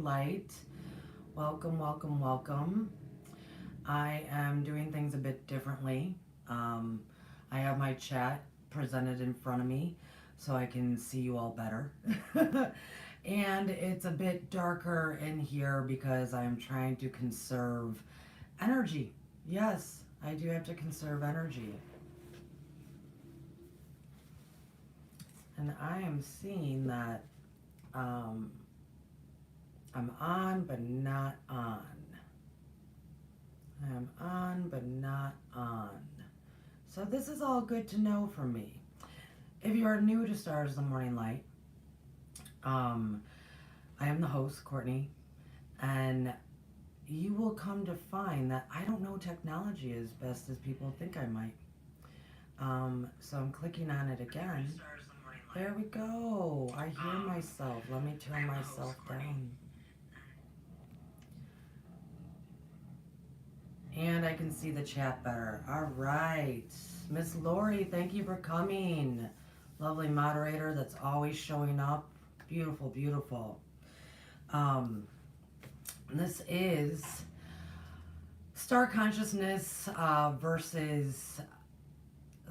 Light. Welcome, welcome, welcome. I am doing things a bit differently. I have my chat presented in front of me so I can see you all better. And it's a bit darker in here because I'm trying to conserve energy. Yes, I do have to conserve energy. And I am seeing that I'm on but not on. I am on but not on. So this is all good to know for me. If you are new to Stars of the Morning Light, I am the host, Courtney, and you will come to find that I don't know technology as best as people think I might. So I'm clicking on it again. There we go. I hear myself. Let me turn myself down. And I can see the chat better. All right. Miss Lori, thank you for coming. Lovely moderator that's always showing up. Beautiful, beautiful. This is Star Consciousness versus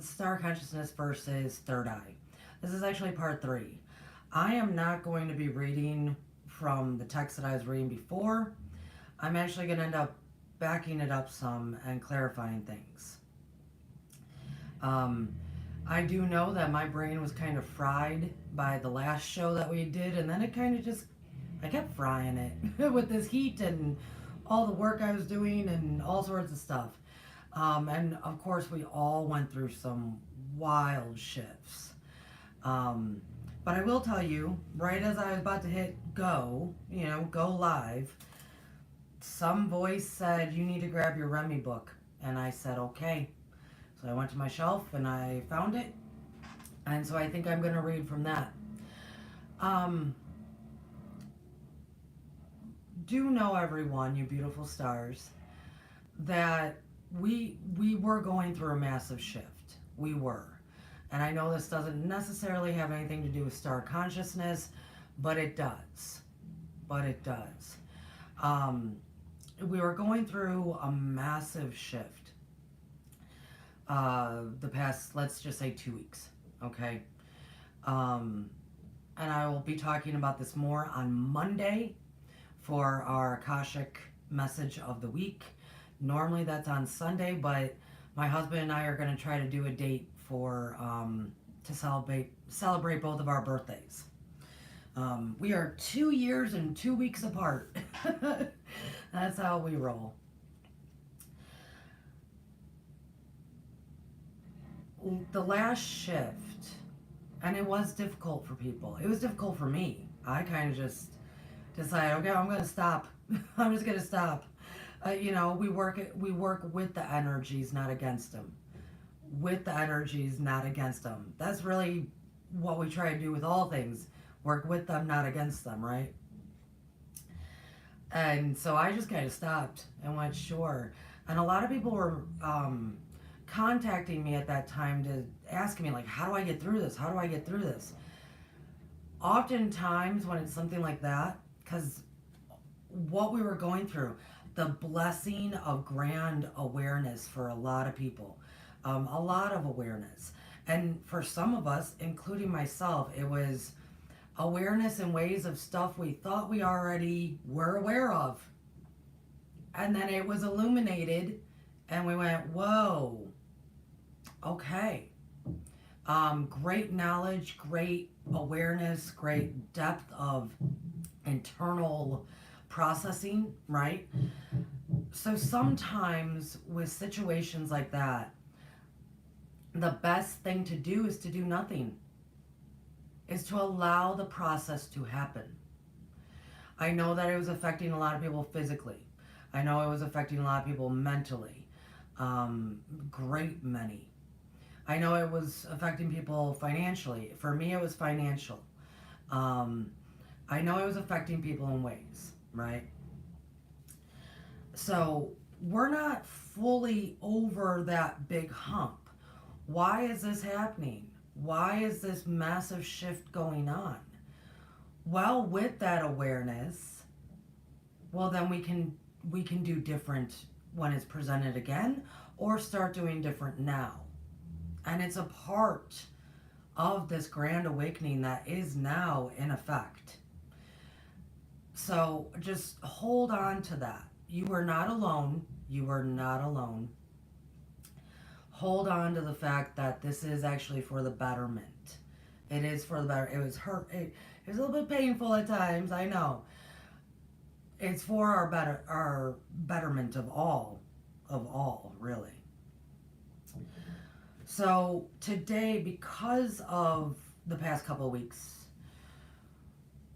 Third Eye. This is actually part 3. I am not going to be reading from the text that I was reading before. I'm actually going to end up backing it up some and clarifying things. I do know that my brain was kind of fried by the last show that we did, and then it kind of just, I kept frying it with this heat and all the work I was doing and all sorts of stuff. And of course, we all went through some wild shifts. But I will tell you, right as I was about to hit go, go live, some voice said, you need to grab your Remy book. And I said, okay. So I went to my shelf and I found it. And so I think I'm going to read from that. Do know, everyone, you beautiful stars, that we were going through a massive shift. We were. And I know this doesn't necessarily have anything to do with star consciousness, but it does. We were going through a massive shift the past, let's just say 2 weeks, okay? And I will be talking about this more on Monday for our Akashic message of the week. Normally that's on Sunday, but my husband and I are going to try to do a date for to celebrate both of our birthdays. We are 2 years and 2 weeks apart. That's how we roll. The last shift, and it was difficult for people. It was difficult for me. I kind of just decided, okay, I'm going to stop. I'm just going to stop. We work with the energies, not against them. With the energies, not against them. That's really what we try to do with all things. Work with them, not against them, right? And so I just kind of stopped and went, sure. And a lot of people were contacting me at that time to ask me, like, how do I get through this? How do I get through this? Oftentimes when it's something like that, because what we were going through, the blessing of grand awareness for a lot of people, a lot of awareness. And for some of us, including myself, it was awareness in ways of stuff we thought we already were aware of. And then it was illuminated and we went, whoa, okay. Great knowledge, great awareness, great depth of internal processing, right? So sometimes with situations like that, the best thing to do is to do nothing. Is to allow the process to happen. I know that it was affecting a lot of people physically. I know it was affecting a lot of people mentally. Great many. I know it was affecting people financially. For me, it was financial. I know it was affecting people in ways, right? So we're not fully over that big hump. Why is this happening? Why is this massive shift going on? Well, with that awareness well, then we can do different when it's presented again, or start doing different now. And it's a part of this grand awakening that is now in effect. So just hold on to that. You are not alone. You are not alone. Hold on to the fact that this is actually for the betterment. It is for the better. It was hurt. It was a little bit painful at times. I know. It's for our betterment of all, really. So today, because of the past couple of weeks,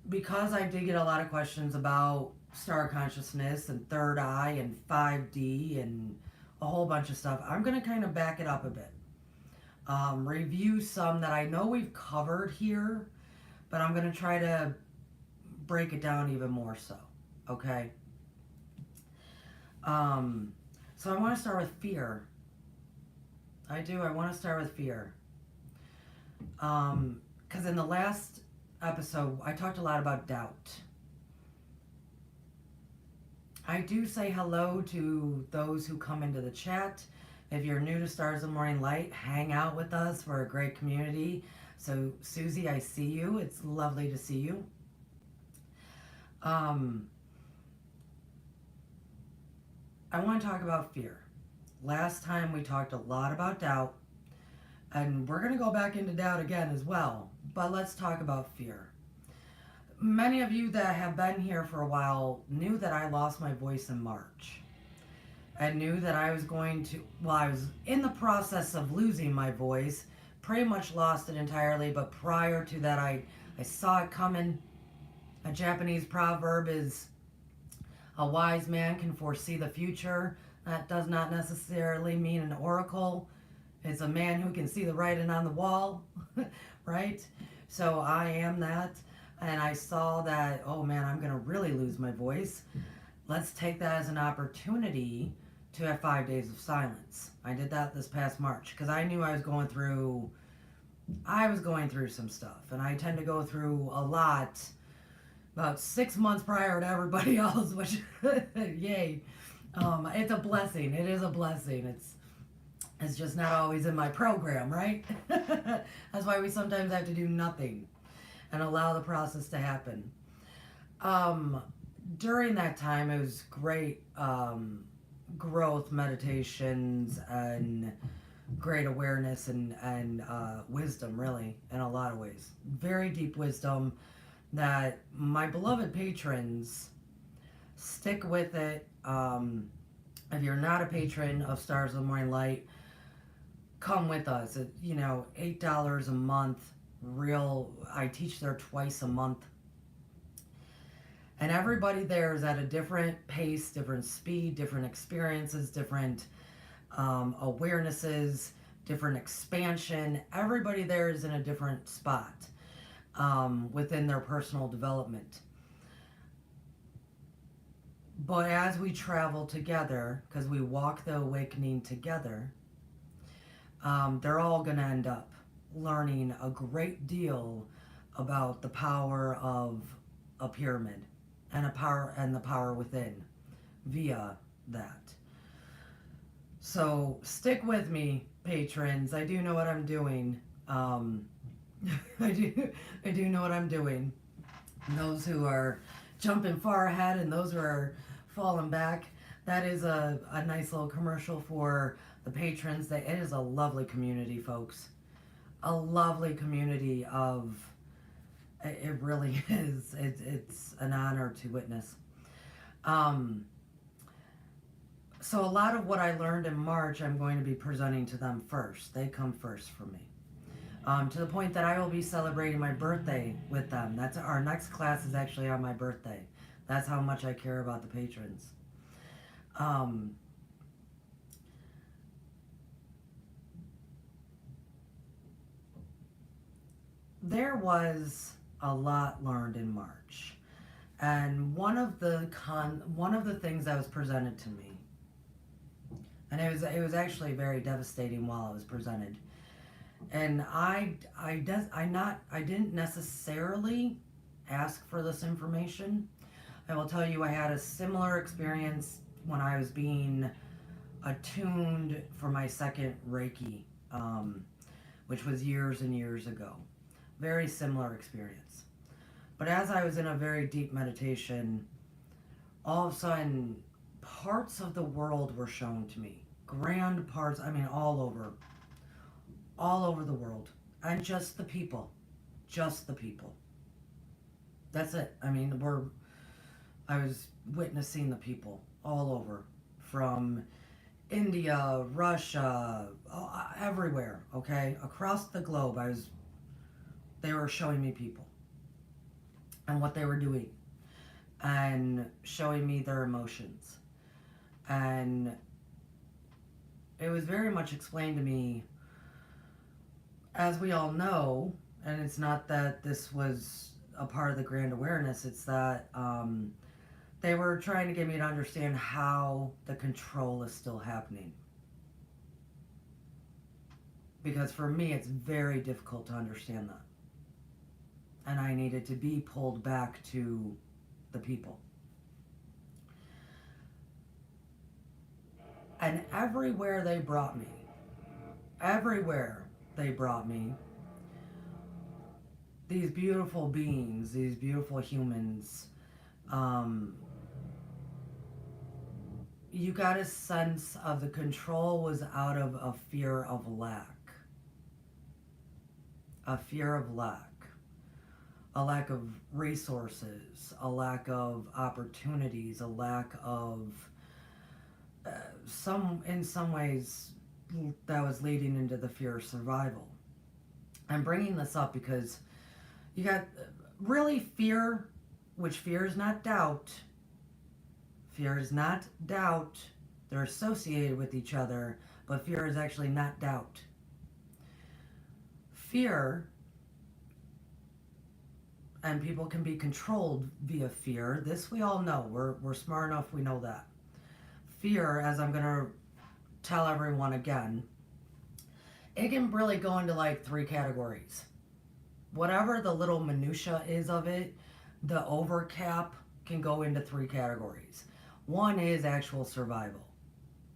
because I did get a lot of questions about star consciousness and third eye and 5D and a whole bunch of stuff, I'm going to kind of back it up a bit. Review some that I know we've covered here, but I'm going to try to break it down even more so. Okay? So I want to start with fear. I do. I want to start with fear. Because in the last episode, I talked a lot about doubt. I do say hello to those who come into the chat. If you're new to Stars of Morning Light, hang out with us. We're a great community. So, Susie, I see you. It's lovely to see you. I want to talk about fear. Last time we talked a lot about doubt, and we're going to go back into doubt again as well, but let's talk about fear. Many of you that have been here for a while knew that I lost my voice in March. I knew that I was going to, well, I was in the process of losing my voice, pretty much lost it entirely, but prior to that, I saw it coming. A Japanese proverb is, a wise man can foresee the future. That does not necessarily mean an oracle. It's a man who can see the writing on the wall, right? So I am that, and I saw that, oh man, I'm going to really lose my voice. Let's take that as an opportunity to have 5 days of silence. I did that this past March because I knew I was going through some stuff, and I tend to go through a lot about 6 months prior to everybody else, which, yay. It's a blessing. It is a blessing. It's just not always in my program, right? That's why we sometimes have to do nothing and allow the process to happen. During that time, it was great growth meditations and great awareness and wisdom, really, in a lot of ways. Very deep wisdom that my beloved patrons stick with it. If you're not a patron of Stars of the Morning Light, come with us. $8 a month. I teach there twice a month. And everybody there is at a different pace, different speed, different experiences, different awarenesses, different expansion. Everybody there is in a different spot within their personal development. But as we travel together, because we walk the awakening together, they're all going to end up learning a great deal about the power of a pyramid and the power within via that. So stick with me, patrons. I do know what I'm doing. I do know what I'm doing. And those who are jumping far ahead and those who are falling back, that is a nice little commercial for the patrons. It is a lovely community, folks. A lovely community of, it really is. It's an honor to witness. So a lot of what I learned in March, I'm going to be presenting to them first. They come first for me. To the point that I will be celebrating my birthday with them. That's our next class is actually on my birthday. That's how much I care about the patrons. There was a lot learned in March, and one of the things that was presented to me, and it was actually very devastating while it was presented, and I didn't necessarily ask for this information. I will tell you, I had a similar experience when I was being attuned for my second Reiki, which was years and years ago. Very similar experience. But as I was in a very deep meditation, all of a sudden, parts of the world were shown to me. Grand parts, I mean, all over the world. And just the people. Just the people. That's it. I mean, I was witnessing the people all over. From India, Russia, everywhere, okay? Across the globe, they were showing me people and what they were doing and showing me their emotions. And it was very much explained to me, as we all know, and it's not that this was a part of the grand awareness, it's that they were trying to get me to understand how the control is still happening. Because for me, it's very difficult to understand that. And I needed to be pulled back to the people. And everywhere they brought me, these beautiful beings, these beautiful humans, you got a sense of the control was out of a fear of lack. A fear of lack. A lack of resources, a lack of opportunities, a lack of in some ways that was leading into the fear of survival. I'm bringing this up because you got really fear, which fear is not doubt. Fear is not doubt. They're associated with each other, but fear is actually not doubt. Fear, and people can be controlled via fear. This we all know. We're smart enough, we know that. Fear, as I'm going to tell everyone again, it can really go into like 3 categories. Whatever the little minutia is of it, the overcap can go into 3 categories. One is actual survival.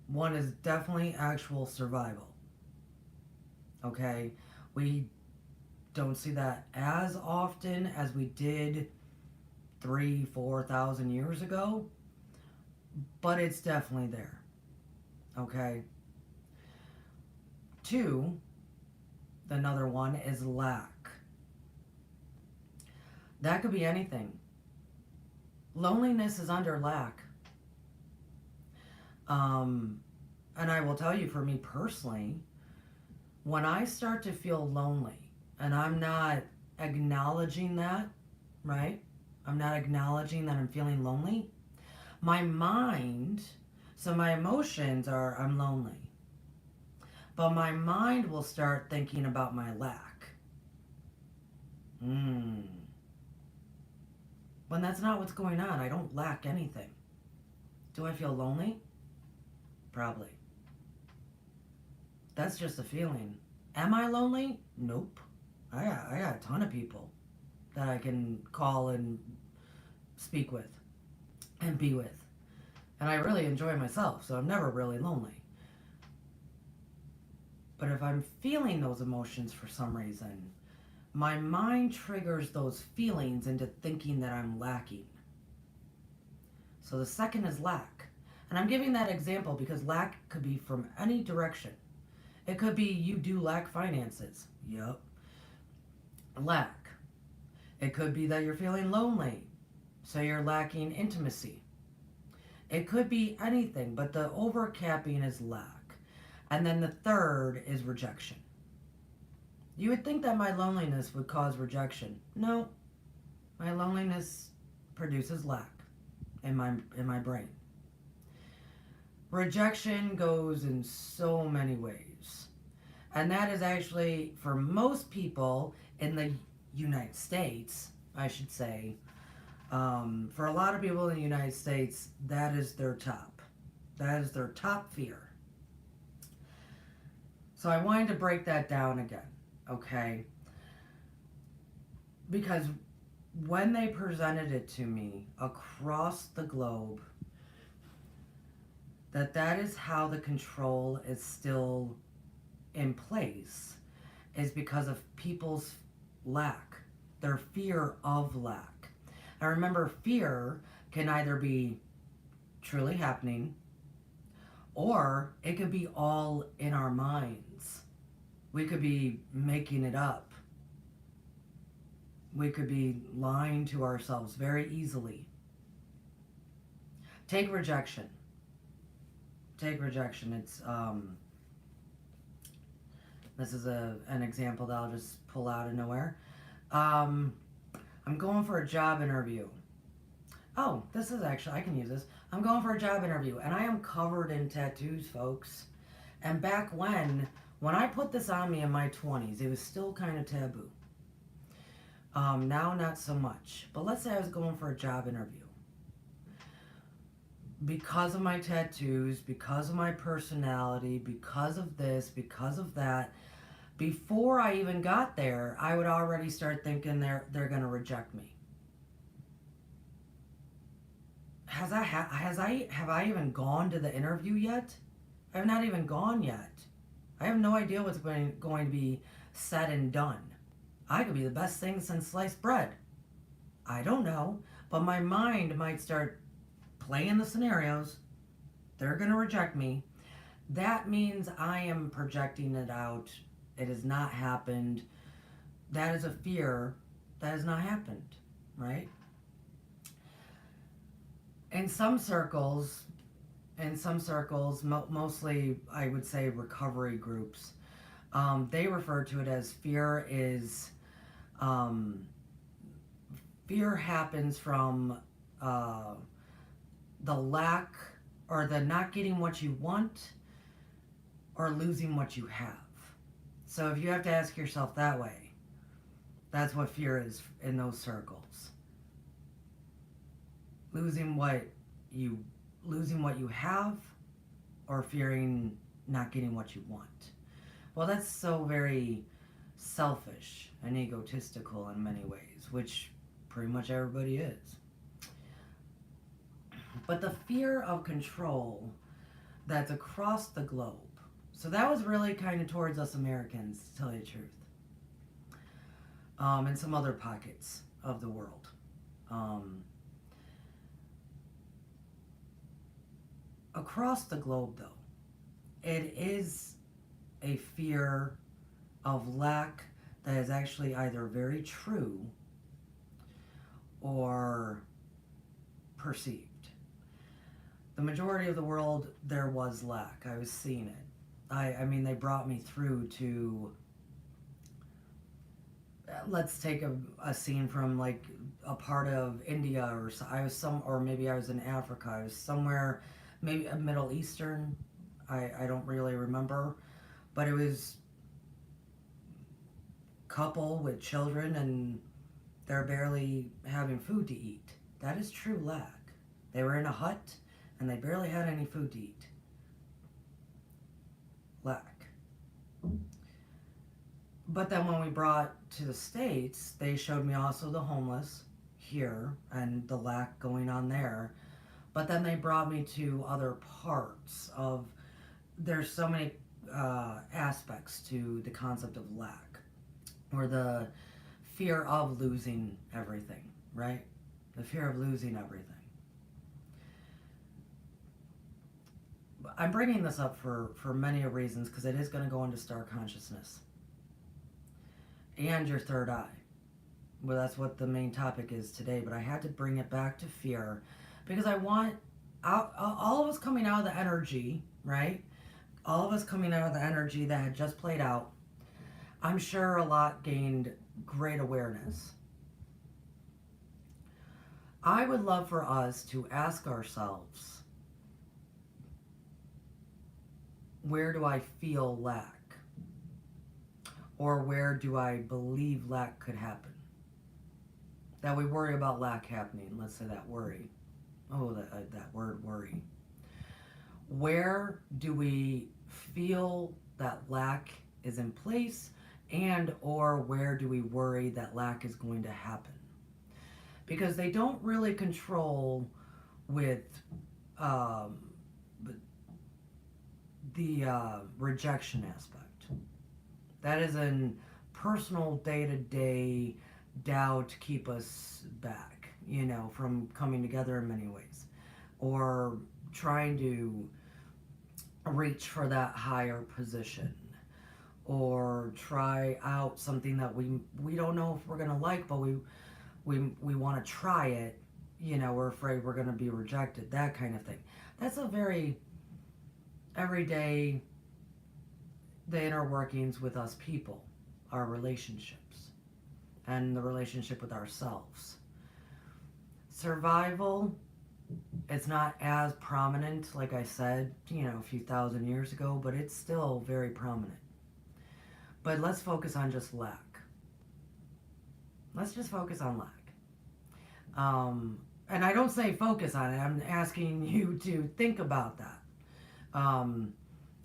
One is definitely actual survival. Okay? We don't see that as often as we did 3,000-4,000 years ago, but it's definitely there. Okay? 2, another one is lack. That could be anything. Loneliness is under lack. And I will tell you, for me personally, when I start to feel lonely, and I'm not acknowledging that, right? I'm not acknowledging that I'm feeling lonely. My mind, so my emotions are, I'm lonely. But my mind will start thinking about my lack. When that's not what's going on. I don't lack anything. Do I feel lonely? Probably. That's just a feeling. Am I lonely? Nope. I got a ton of people that I can call and speak with and be with. And I really enjoy myself, so I'm never really lonely. But if I'm feeling those emotions for some reason, my mind triggers those feelings into thinking that I'm lacking. So the second is lack. And I'm giving that example because lack could be from any direction. It could be you do lack finances. Yep. Lack. It could be that you're feeling lonely, so you're lacking intimacy. It could be anything, but the overcapping is lack. And then the third is rejection. You would think that my loneliness would cause rejection. No. My loneliness produces lack in my brain. Rejection goes in so many ways. And that is actually, for most people in the United States, I should say, for a lot of people in the United States, that is their top. That is their top fear. So I wanted to break that down again, okay? Because when they presented it to me across the globe, that is how the control is still in place, is because of people's lack, their fear of lack. And remember, fear can either be truly happening, or it could be all in our minds. We could be making it up. We could be lying to ourselves very easily. Take rejection. Take rejection. It's this is an example that I'll just pull out of nowhere. I'm going for a job interview. Oh, this is actually, I can use this. I'm going for a job interview, and I am covered in tattoos, folks. And back when I put this on me in my 20s, it was still kind of taboo. Now, not so much. But let's say I was going for a job interview. Because of my tattoos, because of my personality, because of this, because of that, before I even got there, I would already start thinking they're going to reject me. Have I even gone to the interview yet? I have not even gone yet. I have no idea what's going to be said and done. I could be the best thing since sliced bread. I don't know, but my mind might start playing the scenarios. They're going to reject me. That means I am projecting it out. It has not happened. That is a fear that has not happened, right? In some circles, mostly I would say recovery groups, they refer to it as fear happens from the lack or the not getting what you want or losing what you have. So if you have to ask yourself that way, that's what fear is in those circles. Losing what you have, or fearing not getting what you want. Well, that's so very selfish and egotistical in many ways, which pretty much everybody is. But the fear of control that's across the globe. So that was really kind of towards us Americans, to tell you the truth. And some other pockets of the world. Across the globe, though, it is a fear of lack that is actually either very true or perceived. The majority of the world, there was lack. I was seeing it. I mean, they brought me through to, let's take a scene from like a part of India, or maybe I was in Africa. I was somewhere, maybe a Middle Eastern. I don't really remember, but it was couple with children and they're barely having food to eat. That is true lack. They were in a hut and they barely had any food to eat. Lack. But then when we brought to the States, they showed me also the homeless here and the lack going on there. But then they brought me to other parts of, there's so many aspects to the concept of lack, or the fear of losing everything, right? The fear of losing everything. I'm bringing this up for many reasons, because it is going to go into star consciousness and your third eye. Well, that's what the main topic is today, but I had to bring it back to fear because I want all of us coming out of the energy, right? All of us coming out of the energy that had just played out. I'm sure a lot gained great awareness. I would love for us to ask ourselves, where do I feel lack? Or where do I believe lack could happen? That we worry about lack happening. Let's say that worry. Oh, that word worry. Where do we feel that lack is in place, and or where do we worry that lack is going to happen? because they don't really control with um, the rejection aspect. That is an personal day-to-day doubt to keep us back, from coming together in many ways, or trying to reach for that higher position, or try out something that we don't know if we're gonna like, but we want to try it. We're afraid we're gonna be rejected. That kind of thing. That's a very everyday, the inner workings with us people, our relationships, and the relationship with ourselves. Survival, it's not as prominent, like I said, a few thousand years ago, but it's still very prominent. But let's focus on just lack. Let's just focus on lack. And I don't say focus on it, I'm asking you to think about that.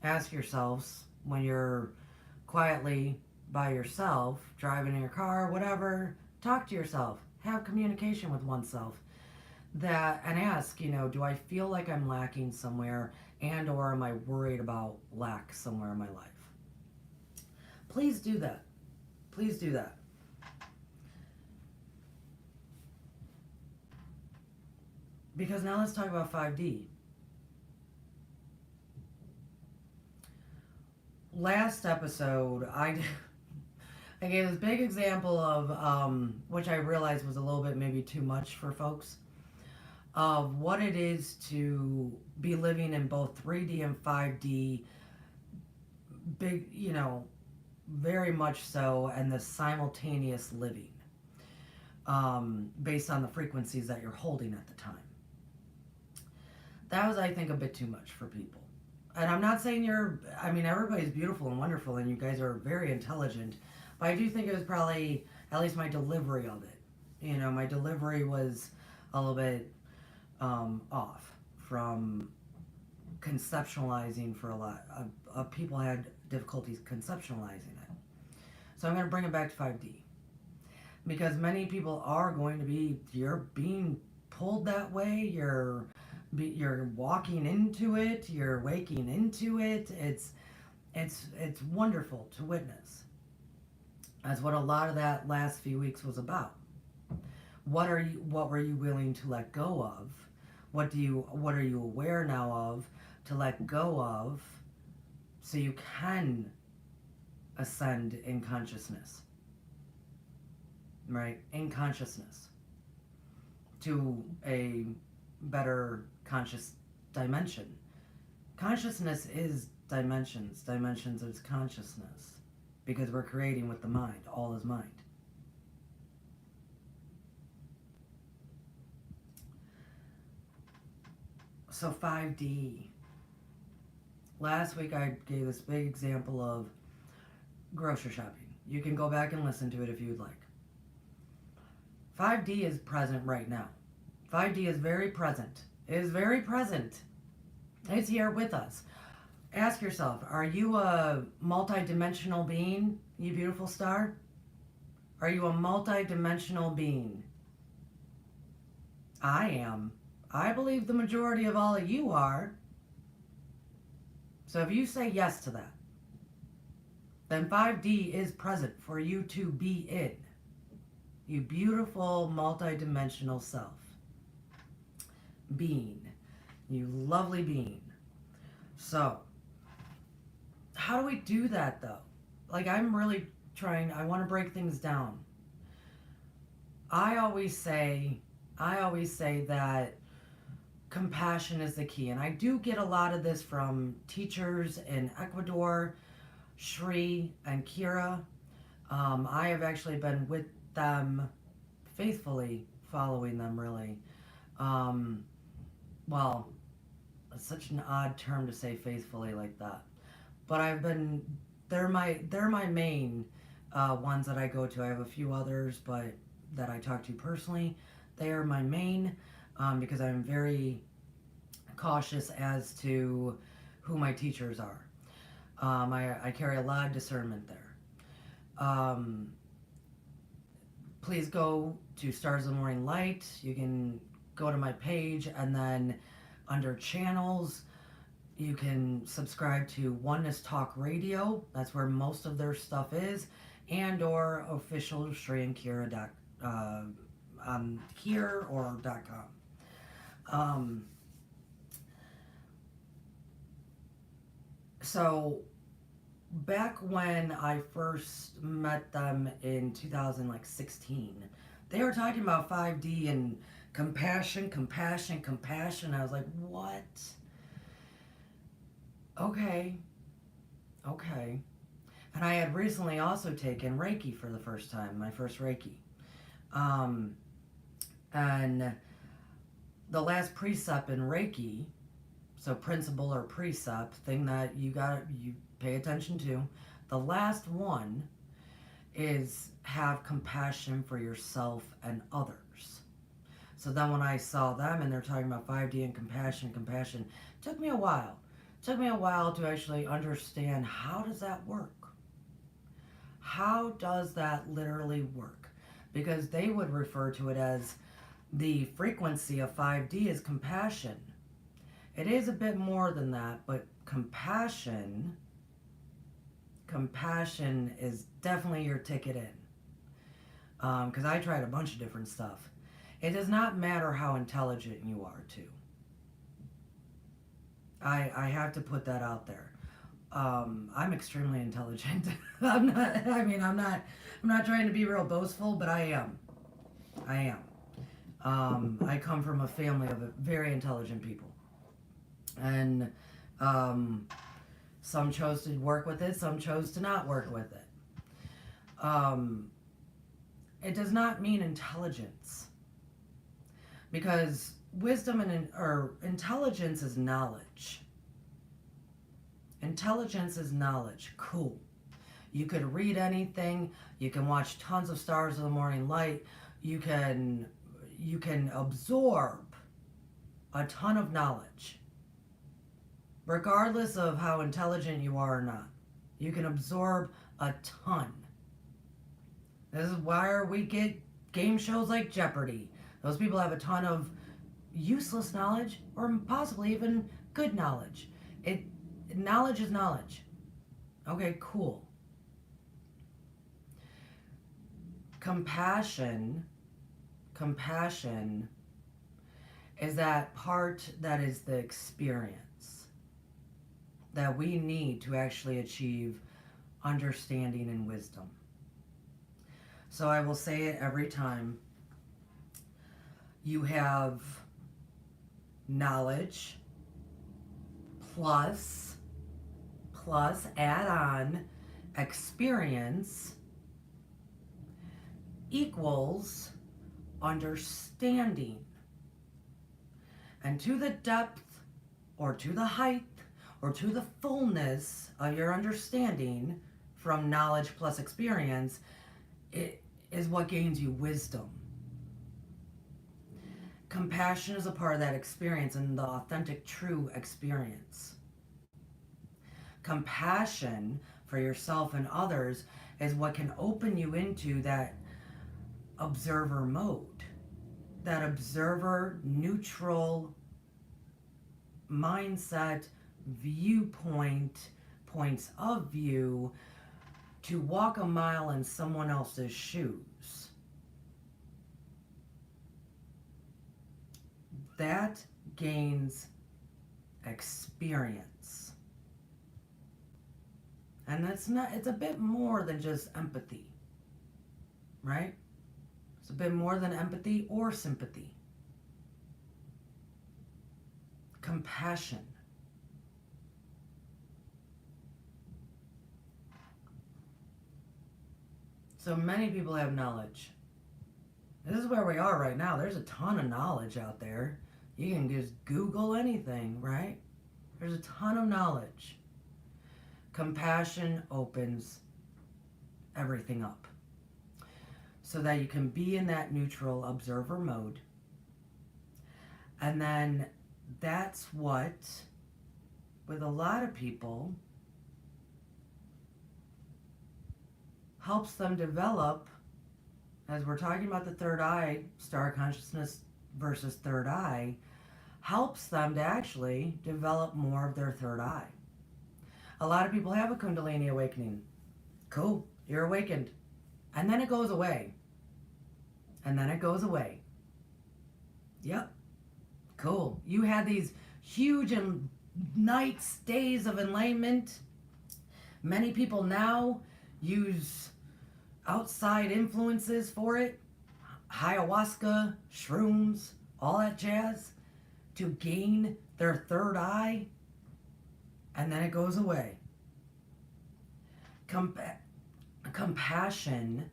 Ask yourselves when you're quietly by yourself, driving in your car, whatever, talk to yourself, have communication with oneself. And ask, do I feel like I'm lacking somewhere, and or am I worried about lack somewhere in my life? Please do that. Please do that. Because now let's talk about 5D. Last episode, I gave this big example of, which I realized was a little bit maybe too much for folks, of what it is to be living in both 3D and 5D, big, very much so, and the simultaneous living, based on the frequencies that you're holding at the time. That was, I think, a bit too much for people. And I'm not saying everybody's beautiful and wonderful, and you guys are very intelligent, but I do think it was probably, at least my delivery of it. My delivery was a little bit off from conceptualizing for a lot of people had difficulties conceptualizing it. So I'm going to bring it back to 5D, because many people are going to you're being pulled that way, you're walking into it, you're waking into it. It's wonderful to witness. That's what a lot of that last few weeks was about. What were you willing to let go of? What are you aware now of to let go of, so you can ascend in consciousness, right? In consciousness to a better conscious dimension. Consciousness is dimensions. Dimensions is consciousness, because we're creating with the mind. All is mind. So 5D. Last week I gave this big example of grocery shopping. You can go back and listen to it if you'd like. 5D is present right now. 5D is very present. It is very present. It's here with us. Ask yourself, are you a multi-dimensional being, you beautiful star? Are you a multi-dimensional being? I am. I believe the majority of all of you are. So if you say yes to that, then 5D is present for you to be in. You beautiful multi-dimensional self. Being. You lovely being. So, how do we do that though? I'm really trying, I want to break things down. I always say that compassion is the key. And I do get a lot of this from teachers in Ecuador, Shri and Kira. I have actually been with them faithfully, following them really. Well, it's such an odd term to say faithfully like that. But they're my main ones that I go to. I have a few others, but that I talk to personally. They are my main, because I'm very cautious as to who my teachers are. I carry a lot of discernment there. please go to Stars of the Morning Light. You can go to my page, and then under channels, you can subscribe to Oneness Talk Radio. That's where most of their stuff is, and or official ShreeandKira on here or .com. So back when I first met them in 2016, they were talking about 5D and compassion. I was like, what? Okay. And I had recently also taken Reiki for the first time, my first Reiki. And the last precept in Reiki, so principle or precept, thing that you pay attention to, the last one is have compassion for yourself and others. So then when I saw them and they're talking about 5D and compassion, it took me a while. It took me a while to actually understand, how does that work? How does that literally work? Because they would refer to it as the frequency of 5D is compassion. It is a bit more than that, but compassion is definitely your ticket in. Because I tried a bunch of different stuff. It does not matter how intelligent you are, too. I have to put that out there. I'm extremely intelligent. I'm not trying to be real boastful, but I am. I come from a family of very intelligent people. And some chose to work with it, some chose to not work with it. It does not mean intelligence, because wisdom or intelligence is knowledge. Intelligence is knowledge. Cool. You could read anything. You can watch tons of Stars of the Morning Light. You can absorb a ton of knowledge, regardless of how intelligent you are or not. You can absorb a ton. This is why we get game shows like Jeopardy. Those people have a ton of useless knowledge, or possibly even good knowledge. Knowledge is knowledge. Okay, cool. Compassion is that part that is the experience that we need to actually achieve understanding and wisdom. So I will say it every time. You have knowledge plus add on experience equals understanding. And to the depth or to the height or to the fullness of your understanding from knowledge plus experience, it is what gains you wisdom. Compassion is a part of that experience and the authentic, true experience. Compassion for yourself and others is what can open you into that observer mode, that observer neutral mindset, viewpoint, points of view, to walk a mile in someone else's shoes. That gains experience. And it's a bit more than just empathy, right? It's a bit more than empathy or sympathy. Compassion. So many people have knowledge. This is where we are right now. There's a ton of knowledge out there. You can just Google anything, right? There's a ton of knowledge. Compassion opens everything up so that you can be in that neutral observer mode. And then that's what, with a lot of people, helps them develop as we're talking about the third eye, star consciousness versus third eye, helps them to actually develop more of their third eye. A lot of people have a Kundalini awakening. Cool, you're awakened. And then it goes away. And then it goes away. Yep. Cool. You had these huge nights, days of enlightenment. Many people now use outside influences for it. Ayahuasca, shrooms, all that jazz to gain their third eye. And then it goes away. Compassion,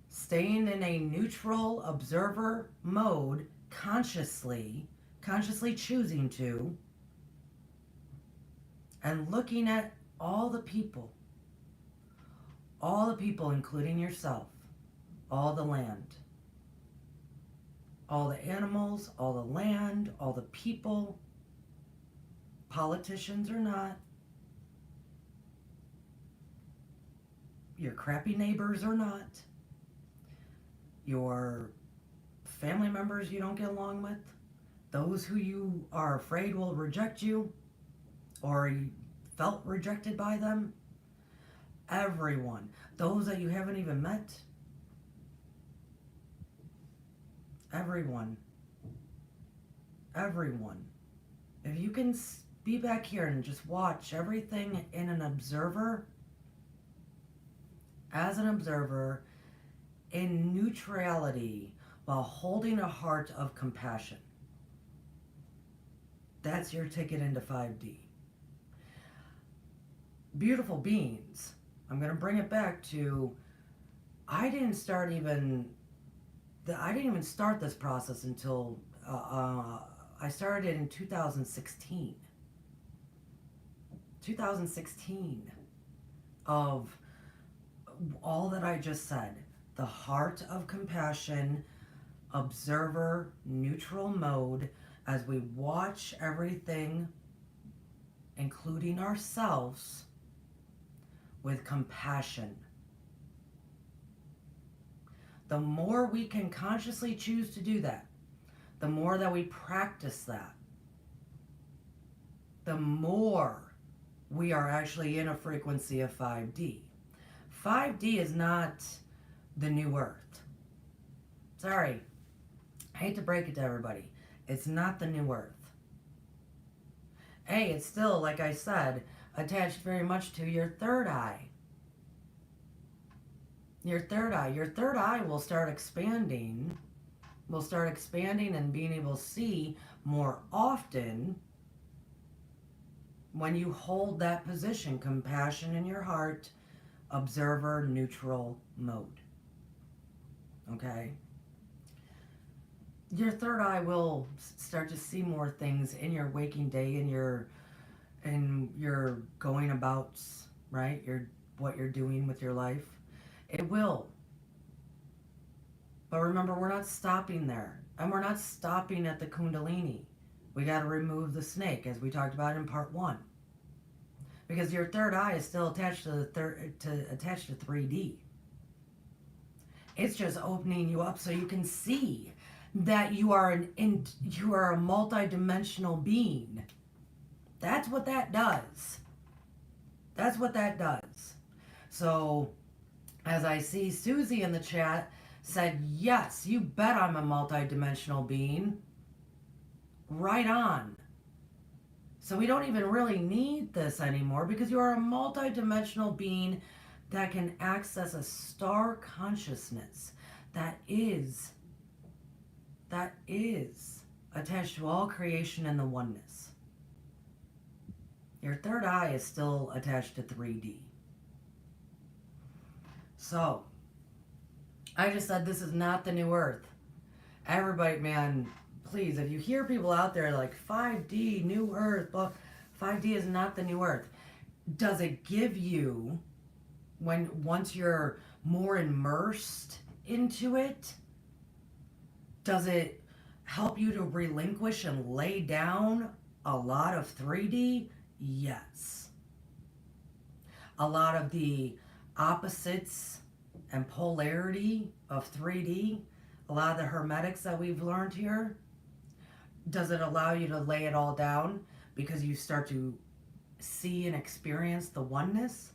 staying in a neutral observer mode, consciously choosing to, and looking at all the people, including yourself, all the land, all the animals, all the land, all the people, politicians or not, your crappy neighbors or not, your family members you don't get along with, those who you are afraid will reject you, or you felt rejected by them, everyone, those that you haven't even met, everyone. If you can be back here and just watch everything in an observer, as an observer, in neutrality, while holding a heart of compassion. That's your ticket into 5D. Beautiful beings. I'm going to bring it back to, I didn't even start this process until I started it in 2016. 2016 of all that I just said. The heart of compassion, observer, neutral mode, as we watch everything, including ourselves, with compassion. The more we can consciously choose to do that, the more that we practice that, the more we are actually in a frequency of 5D. 5D is not the new earth. Sorry, I hate to break it to everybody. It's not the new earth. It's still, like I said, attached very much to your third eye. Your third eye will start expanding. And being able to see more often when you hold that position, compassion in your heart, observer, neutral mode. Okay? Your third eye will start to see more things in your waking day, in your going abouts, right? What you're doing with your life. It will. But remember, we're not stopping there. And we're not stopping at the Kundalini. We got to remove the snake, as we talked about in part 1. Because your third eye is still attached to attached to 3D. It's just opening you up so you can see that you are a multi-dimensional being. That's what that does. So, as I see Susie in the chat said, yes, you bet I'm a multi-dimensional being. Right on. So we don't even really need this anymore because you are a multi-dimensional being that can access a star consciousness that is attached to all creation and the oneness. Your third eye is still attached to 3D. So, I just said this is not the new earth. Everybody, man, please, if you hear people out there like 5D, new earth, well, 5D is not the new earth. Does it give you, once you're more immersed into it, does it help you to relinquish and lay down a lot of 3D? Yes. A lot of the opposites and polarity of 3D, a lot of the hermetics that we've learned here, does it allow you to lay it all down because you start to see and experience the oneness?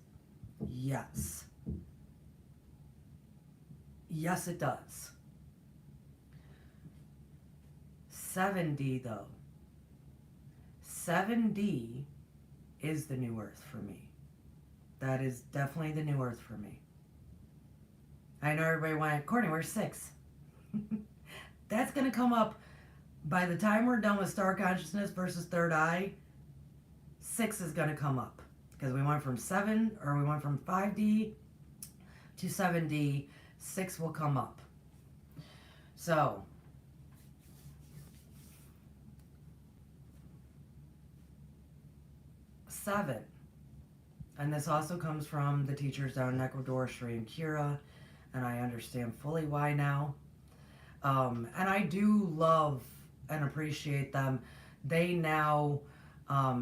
Yes. Yes, it does. 7D though. 7D is the new earth for me. That is definitely the new earth for me. I know everybody went, Courtney, where's 6? That's going to come up by the time we're done with star consciousness versus third eye. 6 is going to come up because we went from 5D to 7D. 6 will come up. So, seven, and this also comes from the teachers down in Ecuador, Sri and Kira, and I understand fully why now. And I do love and appreciate them. They now,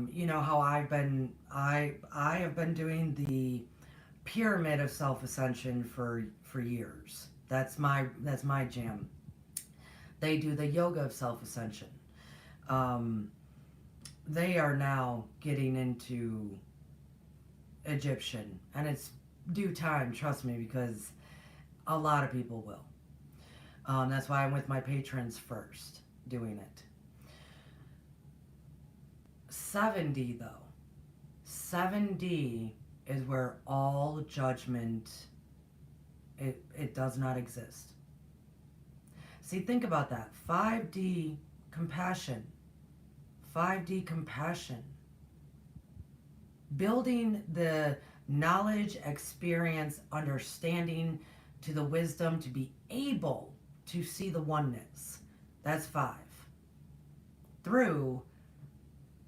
you know how I have been doing the pyramid of self-ascension for years. That's my jam. They do the yoga of self-ascension. They are now getting into Egyptian, and it's due time, trust me, because a lot of people will. That's why I'm with my patrons first doing it. 7D though. 7D is where all judgment, it does not exist. See, think about that. 5D compassion. 5D compassion. Building the knowledge, experience, understanding to the wisdom to be able to see the oneness. That's 5. Through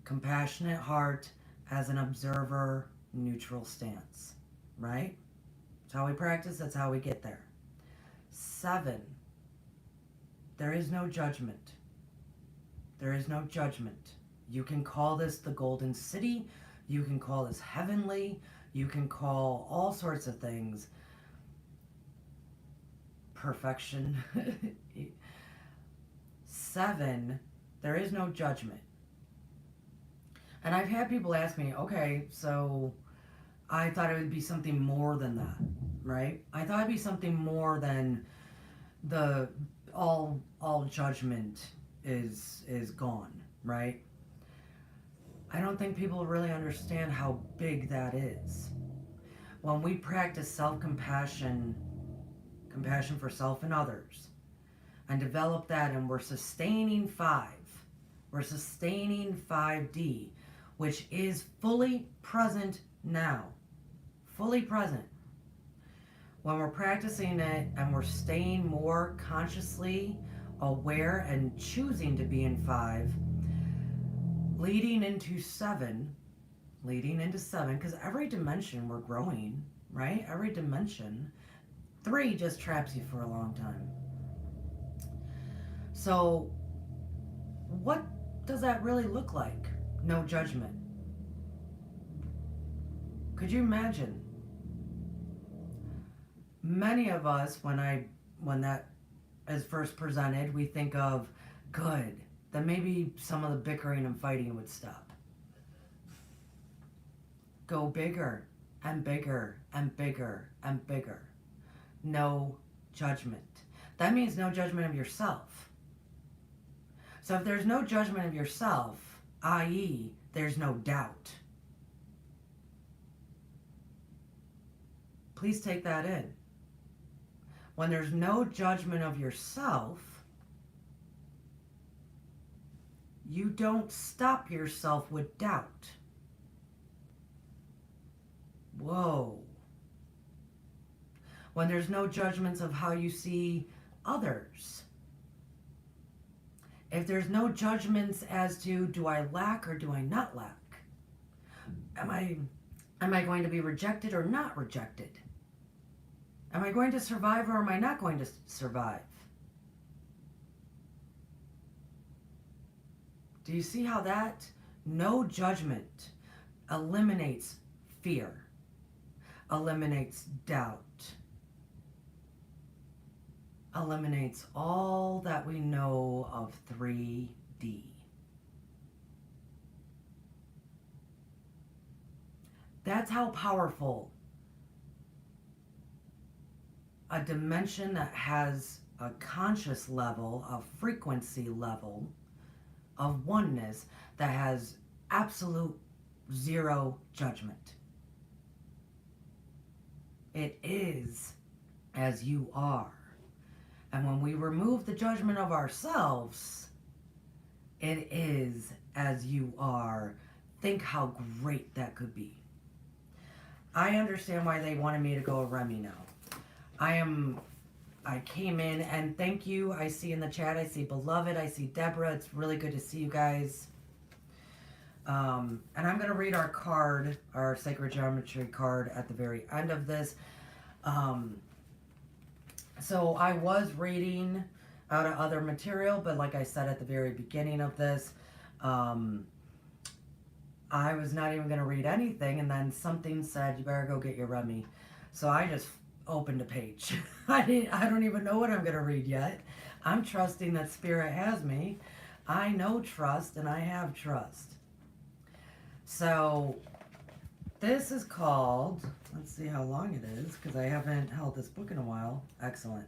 compassionate heart as an observer, neutral stance. Right? That's how we practice. That's how we get there. 7. There is no judgment. There is no judgment. You can call this the Golden City. You can call this heavenly. You can call all sorts of things perfection. 7, there is no judgment. And I've had people ask me, okay, so I thought it would be something more than that, right? I thought it'd be something more than the all judgment is gone, right? I don't think people really understand how big that is. When we practice self-compassion, compassion for self and others, and develop that, and we're sustaining 5, we're sustaining 5D, which is fully present now. Fully present. When we're practicing it and we're staying more consciously aware and choosing to be in 5, leading into 7, because every dimension we're growing, right? Every dimension. 3 just traps you for a long time. So what does that really look like? No judgment. Could you imagine? Many of us, when that is first presented, we think of, good, then maybe some of the bickering and fighting would stop. Go bigger and bigger and bigger and bigger. No judgment. That means no judgment of yourself. So if there's no judgment of yourself, i.e., there's no doubt. Please take that in. When there's no judgment of yourself, you don't stop yourself with doubt. Whoa. When there's no judgments of how you see others. If there's no judgments as to, do I lack or do I not lack? Am I going to be rejected or not rejected? Am I going to survive or am I not going to survive? Do you see how that no judgment eliminates fear, eliminates doubt, eliminates all that we know of 3D. That's how powerful a dimension that has a conscious level, a frequency level of oneness that has absolute zero judgment. It is as you are. And when we remove the judgment of ourselves, it is as you are. Think how great that could be. I understand why they wanted me to go Remy now. I came in, and thank you. I see in the chat, I see Beloved, I see Deborah. It's really good to see you guys. And I'm going to read our card, our Sacred Geometry card at the very end of this. So I was reading out of other material, but like I said at the very beginning of this, I was not even going to read anything, and then something said, you better go get your Remy. So I just opened a page. I don't even know what I'm going to read yet. I'm trusting that Spirit has me. I know trust, and I have trust. So this is called, let's see how long it is, because I haven't held this book in a while. Excellent.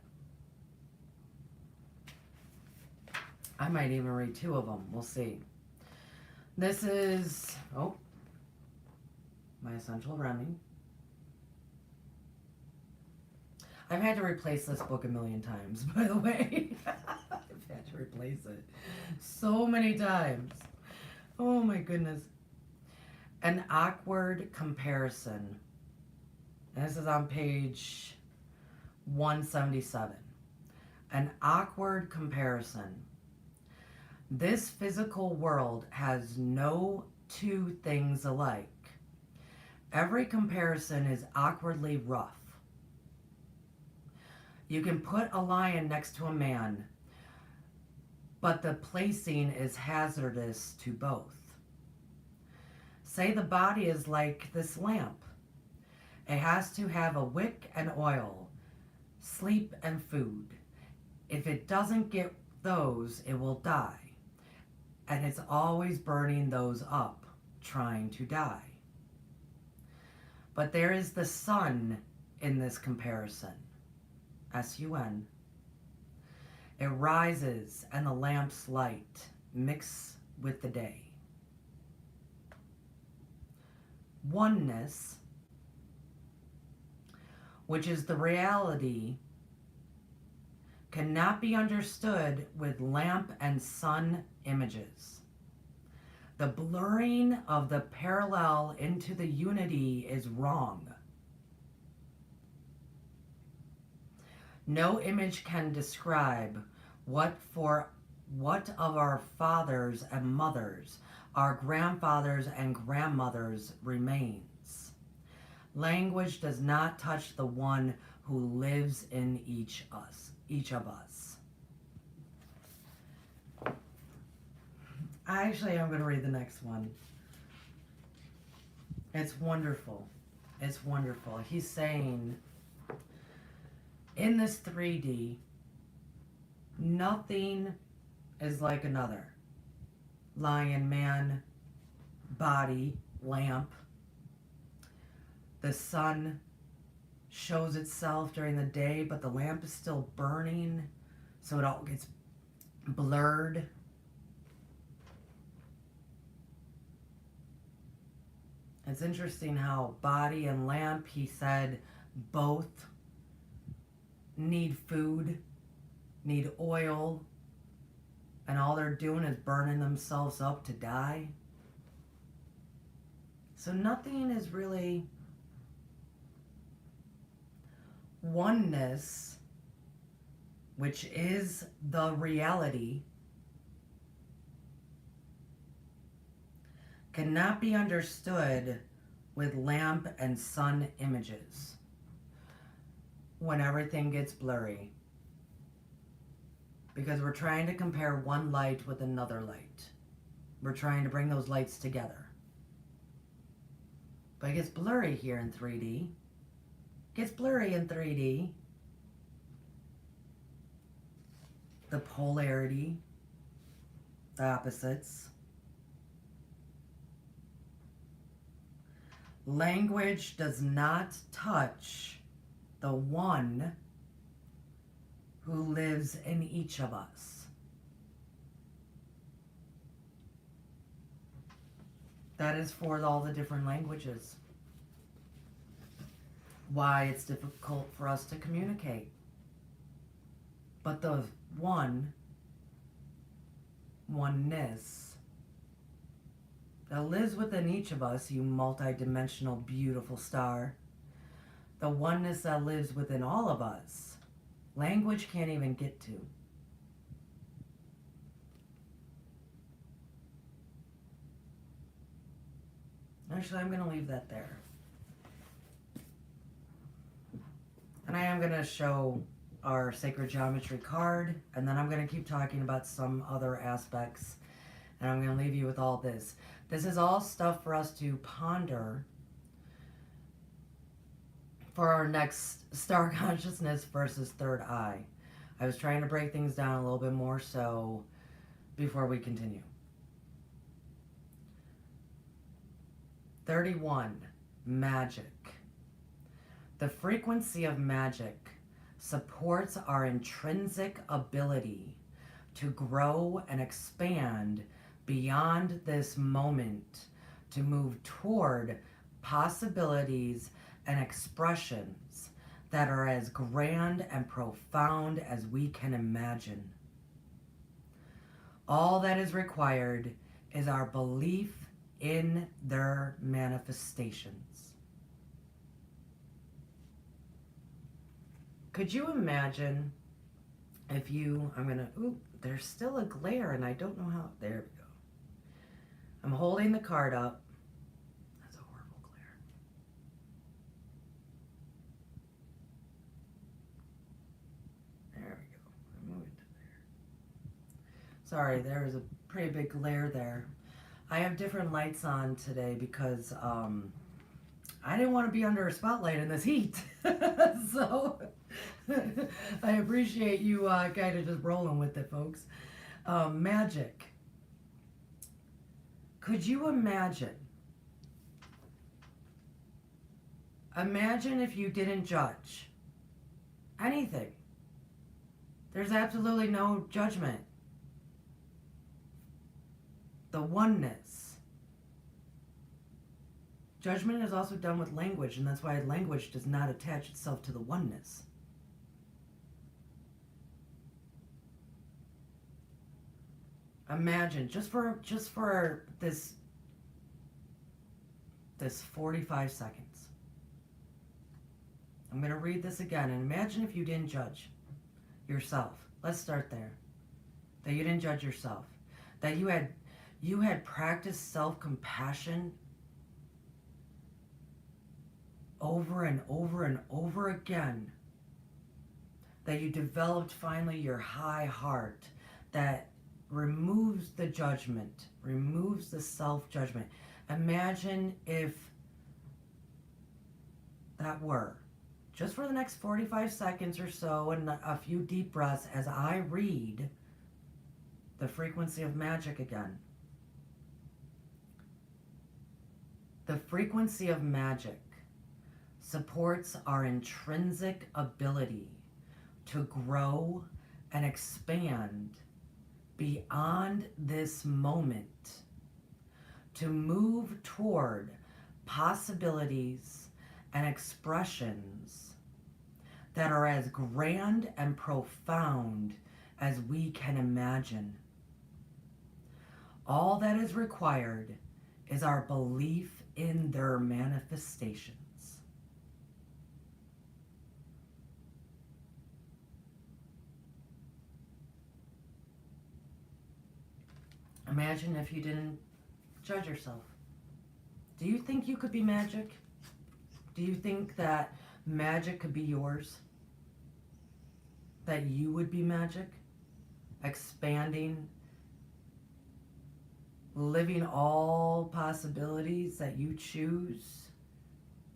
I might even read 2 of them. We'll see. This is, my Essential Remy. I've had to replace this book a million times, by the way. I've had to replace it so many times. Oh my goodness. An awkward comparison. This is on page 177. An awkward comparison. This physical world has no 2 things alike. Every comparison is awkwardly rough. You can put a lion next to a man, but the placing is hazardous to both. Say the body is like this lamp. It has to have a wick and oil, sleep and food. If it doesn't get those, it will die. And it's always burning those up, trying to die. But there is the sun in this comparison. S-U-N. It rises and the lamp's light mix with the day. Oneness, which is the reality, cannot be understood with lamp and sun images. The blurring of the parallel into the unity is wrong. No image can describe what of our fathers and mothers, our grandfathers and grandmothers remains. Language does not touch the one who lives in each of us. Actually, I'm going to read the next one. It's wonderful. It's wonderful. He's saying, in this 3D, nothing is like another. Lion, man, body, lamp. The sun shows itself during the day, but the lamp is still burning, so it all gets blurred. It's interesting how body and lamp, he said, both need food, need oil, and all they're doing is burning themselves up to die. So nothing is really oneness, which is the reality, cannot be understood with lamp and sun images when everything gets blurry. Because we're trying to compare one light with another light. We're trying to bring those lights together. But it gets blurry here in 3D. It gets blurry in 3D. the polarity, the opposites. Language does not touch the one who lives in each of us. That is for all the different languages. Why it's difficult for us to communicate. But the oneness that lives within each of us, you multidimensional, beautiful star, the oneness that lives within all of us, language can't even get to. Actually, I'm going to leave that there. And I am going to show our sacred geometry card, and then I'm going to keep talking about some other aspects, and I'm going to leave you with all this. This is all stuff for us to ponder for our next star consciousness versus third eye. I was trying to break things down a little bit more so before we continue. 31, magic. The frequency of magic supports our intrinsic ability to grow and expand beyond this moment, to move toward possibilities and expressions that are as grand and profound as we can imagine. All that is required is our belief in their manifestations. Could you imagine if you, there's still a glare and I don't know how, there we go. I'm holding the card up. That's a horrible glare. There we go. I moved it to there. Sorry, there was a pretty big glare there. I have different lights on today because I didn't want to be under a spotlight in this heat. So I appreciate you kind of just rolling with it, folks. Magic. Could you imagine? Imagine if you didn't judge anything. There's absolutely no judgment. The oneness. Judgment is also done with language, and that's why language does not attach itself to the oneness. Imagine, just for this 45 seconds. I'm going to read this again, and imagine if you didn't judge yourself. Let's start there. That you didn't judge yourself. That you had practiced self-compassion over and over and over again. That you developed finally your high heart that removes the judgment, removes the self-judgment. Imagine if that were, just for the next 45 seconds or so, and a few deep breaths as I read the frequency of magic again. The frequency of magic supports our intrinsic ability to grow and expand beyond this moment, to move toward possibilities and expressions that are as grand and profound as we can imagine. All that is required is our belief in their manifestations. Imagine if you didn't judge yourself. Do you think you could be magic? Do you think that magic could be yours? That you would be magic? Expanding, living all possibilities that you choose,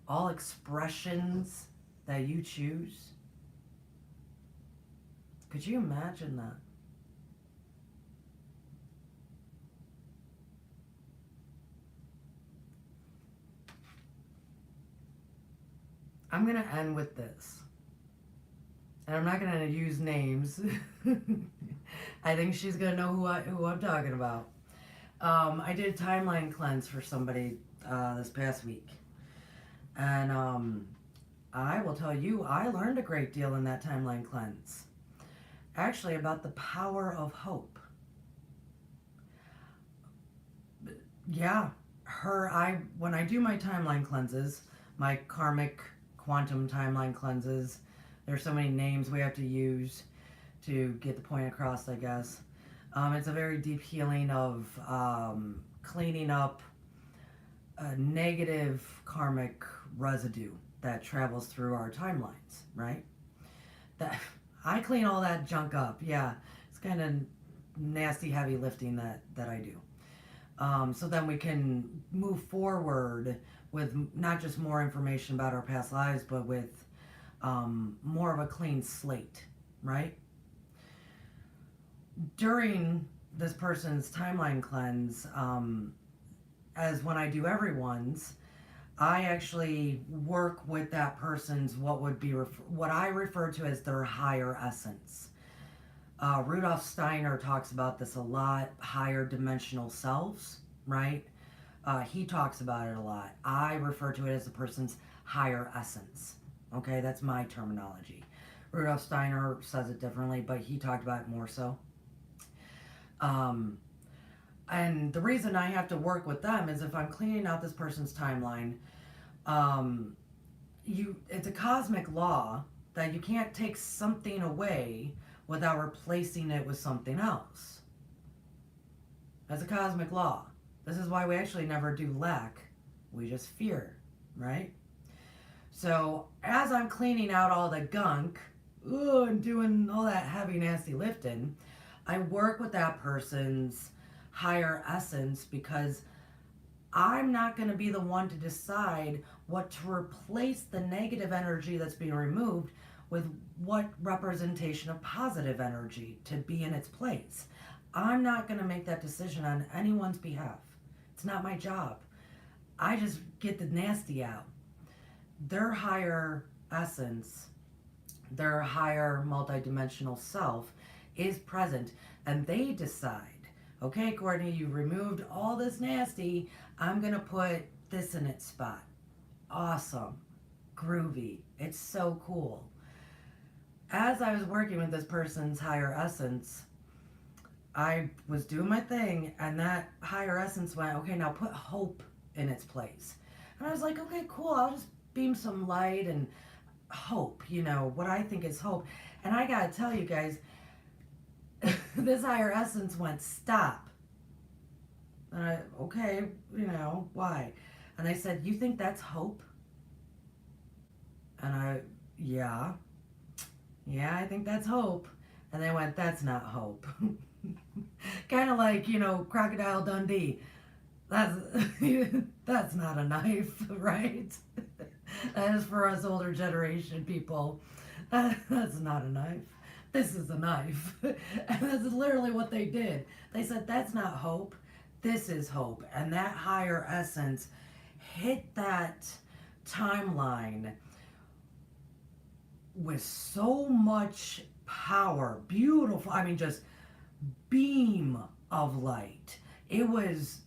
all expressions that you choose? Could you imagine that? I'm going to end with this. And I'm not going to use names. I think she's going to know who I'm talking about. I did a timeline cleanse for somebody this past week. And I will tell you, I learned a great deal in that timeline cleanse. Actually, about the power of hope. Yeah, when I do my timeline cleanses, my karmic quantum timeline cleanses, there's so many names we have to use to get the point across, I guess. It's a very deep healing of cleaning up a negative karmic residue that travels through our timelines, right? That I clean all that junk up. Yeah, it's kind of nasty, heavy lifting that I do. So then we can move forward with not just more information about our past lives, but with more of a clean slate, right? During this person's timeline cleanse, as when I do everyone's, I actually work with that person's what I refer to as their higher essence. Rudolf Steiner talks about this a lot, higher dimensional selves, right? He talks about it a lot. I refer to it as a person's higher essence. Okay, that's my terminology. Rudolf Steiner says it differently, but he talked about it more so. And the reason I have to work with them is if I'm cleaning out this person's timeline, it's a cosmic law that you can't take something away without replacing it with something else. That's a cosmic law. This is why we actually never do lack. We just fear, right? So as I'm cleaning out all the gunk, and doing all that heavy, nasty lifting, I work with that person's higher essence because I'm not going to be the one to decide what to replace the negative energy that's being removed with what representation of positive energy to be in its place. I'm not going to make that decision on anyone's behalf. It's not my job. I just get the nasty out. Their higher essence, their higher multidimensional self is present, and they decide, okay, Courtney, you removed all this nasty, I'm going to put this in its spot. Awesome. Groovy. It's so cool. As I was working with this person's higher essence, I was doing my thing, and that higher essence went, okay, now put hope in its place. And I was like, okay, cool, I'll just beam some light and hope, what I think is hope. And I gotta tell you guys, this higher essence went, stop. And I, okay, why? And they said, you think that's hope? And I, yeah, I think that's hope. And they went, that's not hope. Kind of like, Crocodile Dundee. That's not a knife, right? That is for us older generation people. That's not a knife. This is a knife. And that's literally what they did. They said, that's not hope. This is hope. And that higher essence hit that timeline with so much power. Beautiful. I mean, just beam of light. It was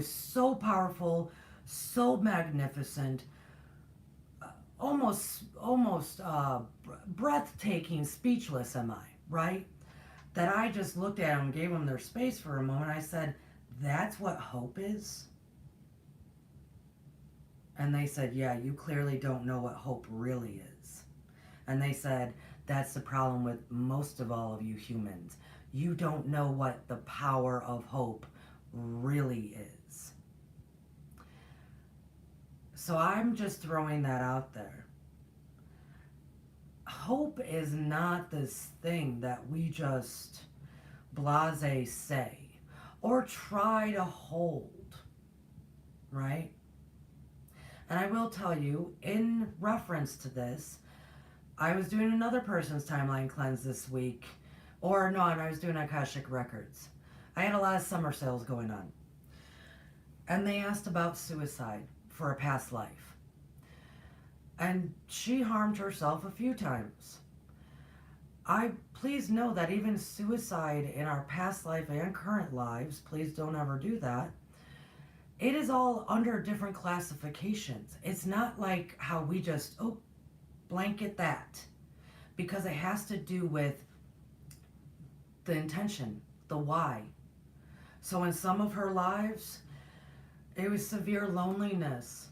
so powerful, so magnificent, almost breathtaking, speechless am I, right? That I just looked at them, gave them their space for a moment. I said, that's what hope is? And they said, yeah, you clearly don't know what hope really is. And they said, that's the problem with most of all of you humans. You don't know what the power of hope really is. So I'm just throwing that out there. Hope is not this thing that we just blasé say or try to hold, right? And I will tell you, in reference to this, I was doing another person's timeline cleanse this week. Or no, I was doing Akashic Records. I had a lot of summer sales going on. And they asked about suicide for a past life. And she harmed herself a few times. Please know that even suicide in our past life and current lives, please don't ever do that. It is all under different classifications. It's not like how we just, blanket that. Because it has to do with the intention, the why. So in some of her lives, it was severe loneliness.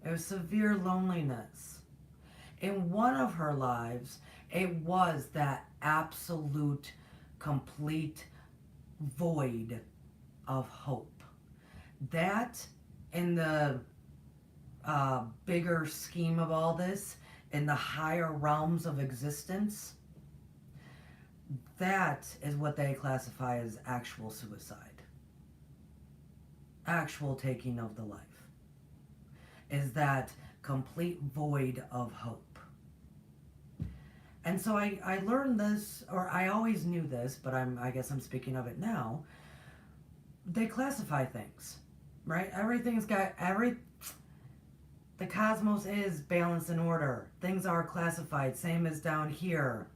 It was severe loneliness. In one of her lives, it was that absolute, complete void of hope. That, in the bigger scheme of all this, in the higher realms of existence, that is what they classify as actual suicide. Actual taking of the life. Is that complete void of hope. And so I learned this, or I always knew this, but I guess I'm speaking of it now. They classify things, right? The cosmos is balance and order. Things are classified, same as down here.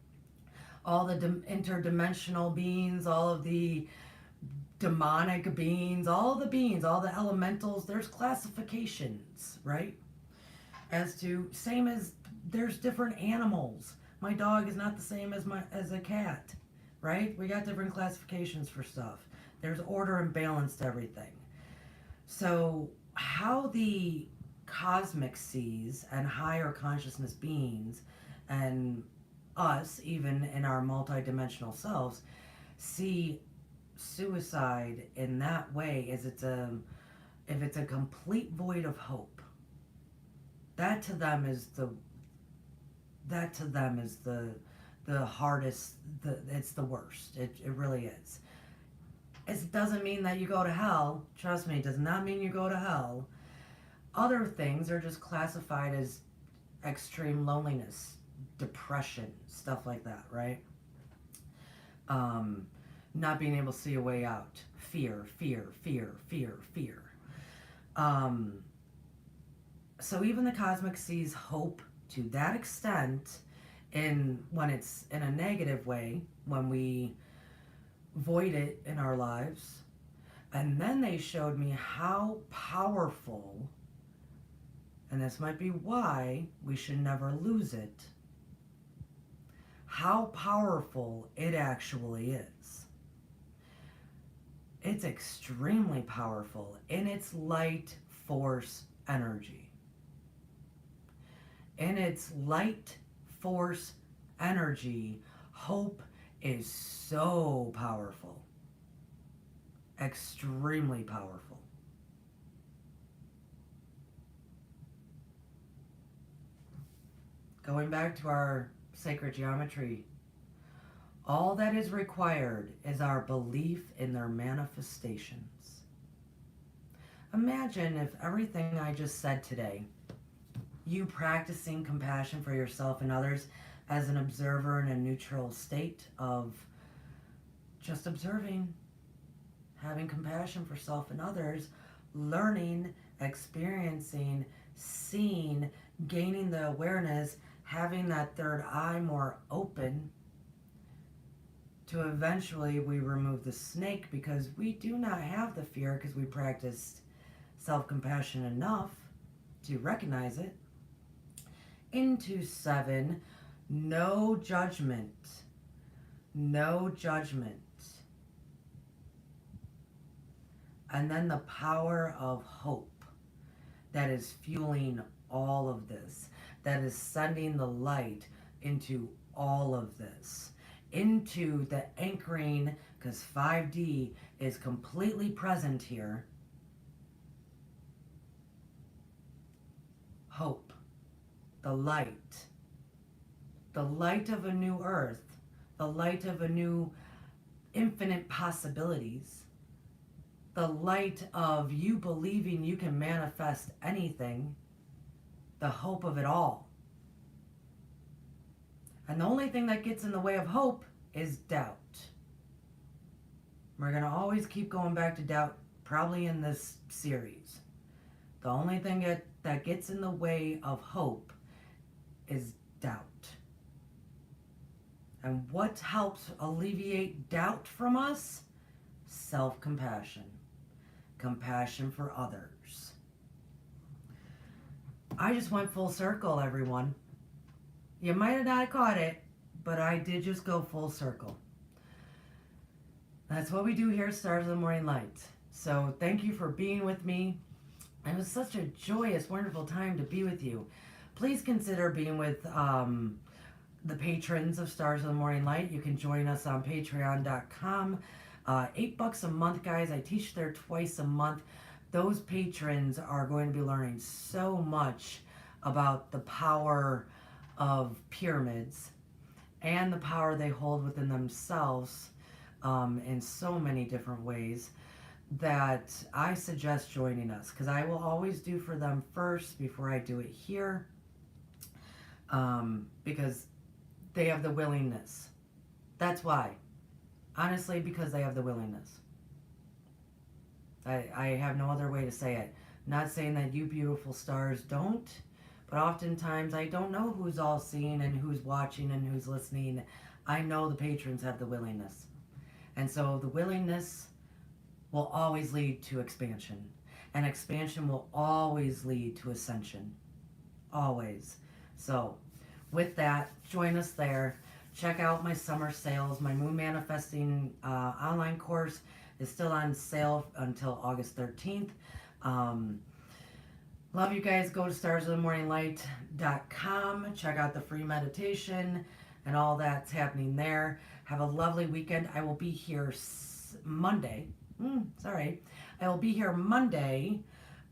All the interdimensional beings, all of the demonic beings, all the elementals, there's classifications, right? Same as there's different animals. My dog is not the same as a cat, right? We got different classifications for stuff. There's order and balance to everything. So how the cosmic sees and higher consciousness beings and us, even in our multidimensional selves, see suicide in that way is if it's a complete void of hope. That to them is the hardest, it's the worst. It really is. It doesn't mean that you go to hell. Trust me, it does not mean you go to hell. Other things are just classified as extreme loneliness, depression, stuff like that, right? Not being able to see a way out. Fear. So even the cosmic sees hope to that extent when it's in a negative way, when we void it in our lives. And then they showed me how powerful, and this might be why we should never lose it, how powerful it actually is. It's extremely powerful in its light force energy. In its light force energy, hope is so powerful. Extremely powerful. Going back to our sacred geometry, all that is required is our belief in their manifestations. Imagine if everything I just said today, you practicing compassion for yourself and others as an observer in a neutral state of just observing, having compassion for self and others, learning, experiencing, seeing, gaining the awareness, having that third eye more open, to eventually we remove the snake, because we do not have the fear because we practiced self-compassion enough to recognize it. Into 7, no judgment. No judgment. And then the power of hope that is fueling all of this, that is sending the light into all of this, into the anchoring, because 5D is completely present here. Hope, the light of a new earth, the light of a new infinite possibilities, the light of you believing you can manifest anything, the hope of it all. And the only thing that gets in the way of hope is doubt. We're going to always keep going back to doubt, probably in this series. The only thing that gets in the way of hope is doubt. And what helps alleviate doubt from us? Self-compassion. Compassion for others. I just went full circle, everyone. You might have not caught it, but I did just go full circle. That's what we do here at Stars of the Morning Light. So thank you for being with me. It was such a joyous, wonderful time to be with you. Please consider being with the patrons of Stars of the Morning Light. You can join us on patreon.com. $8 a month, guys. I teach there twice a month. Those patrons are going to be learning so much about the power of pyramids and the power they hold within themselves in so many different ways, that I suggest joining us, because I will always do for them first before I do it here, because they have the willingness. That's why. Honestly, because they have the willingness. I have no other way to say it. Not saying that you beautiful stars don't, but oftentimes I don't know who's all seeing and who's watching and who's listening. I know the patrons have the willingness. And so the willingness will always lead to expansion. And expansion will always lead to ascension. Always. So with that, join us there. Check out my summer sales. My Moon Manifesting online course is still on sale until August 13th. Love you guys. Go to starsofthemorninglight.com. Check out the free meditation and all that's happening there. Have a lovely weekend. I will be here Monday. I will be here Monday.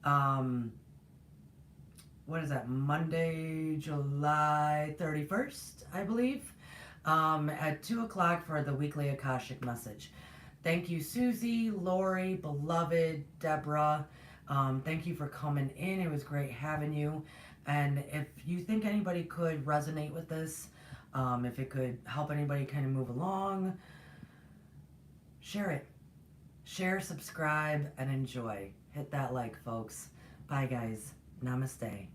What is that? Monday, July 31st, I believe. At 2 o'clock for the weekly Akashic message. Thank you, Susie, Lori, Beloved, Deborah. Thank you for coming in. It was great having you. And if you think anybody could resonate with this, if it could help anybody kind of move along, share it. Share, subscribe, and enjoy. Hit that like, folks. Bye, guys. Namaste.